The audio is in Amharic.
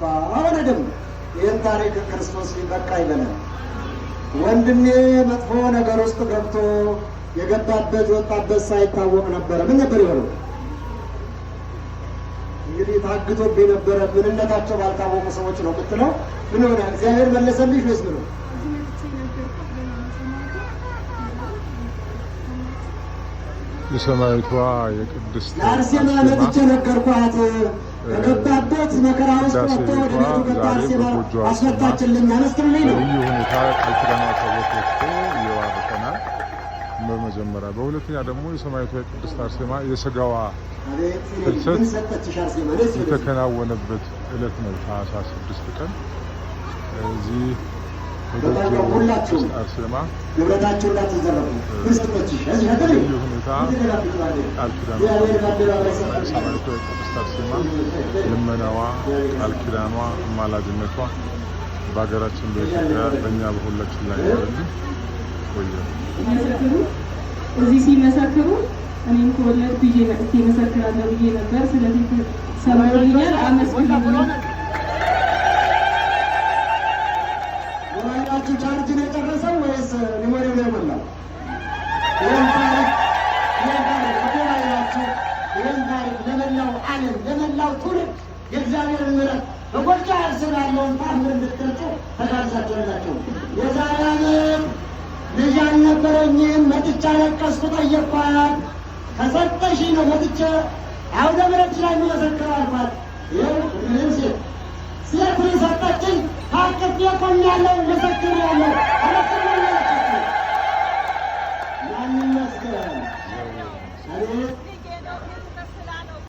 ገባ። አሁን ደግሞ ይህን ታሪክ ክርስቶስ በቃ ይበላል። ወንድሜ መጥፎ ነገር ውስጥ ገብቶ የገባበት የወጣበት ሳይታወቅ ነበረ። ምን ነበር የሆነው? እንግዲህ ታግቶብኝ ነበረ። ምንነታቸው ባልታወቁ ሰዎች ነው የምትለው። ምን ሆነ? እግዚአብሔር መለሰልሽ ወይስ ምን? የሰማይቷ የቅድስት አርሴማ መጥቼ ነገርኳት። ከገባበት መከራ ውስጥ ወጥቶ ወደ ቤቱ ገባ። አርሴማ አስፈታችልኝ፣ አመስግንልኝ ነው። በልዩ ሁኔታ ቃል ኪዳኗ ተወጥቶ ይባርከናል። በመጀመሪያ በሁለተኛ ደግሞ የሰማይቷ የቅድስት አርሴማ የሥጋዋ ፍልሰት የተከናወነበት ዕለት ነው። ታኅሳስ 6 ቀን እዚህ ሁላችሁ አርሴማ ንብረታችሁ እንዳትዘረፉ ልዩ ሁኔታ ቃል ኪዳኗ የሰማይቷ የቅድስት አርሴማ ልመናዋ፣ ቃል ኪዳኗ፣ አማላጅነቷ በሀገራችን በኢትዮጵያ በእኛ በሁላችን ላይ ይሆንልን። ቆየ እዚህ ሲመሰክሩ እኔም ከወለድኩ ብዬ መጥቼ መሰክራለሁ ብዬ ነበር። ስለዚህ ሰምቶኛል፣ አመስግኑልኝ። ሞባይላችሁ ቻርጅ ነው የጨረሰው ወይስ ሜሞሪው ነው የሞላው? ይህን ታሪክ ለመላው ዓለም ለመላው ትውልድ የእግዚአብሔር ምሕረት በጎጃም ስር ያለውን ታምር እንድትገልጹ ተጋብዛችሁላችሁ። የዛሬ ዓመት ልጅ አልነበረኝም፣ መጥቻ ለቀስኩ፣ ጠየቅኳት። ከሰጠሽ ነው መጥቼ አውደ ምሕረት ላይ መሰክረው አልኳት። ይኸው ምንም ሴት ልጅ ሰጠችኝ። ታቅፌ ቆሜያለሁ፣ መሰክሬያለሁ። ማን ይመስገን? አቤት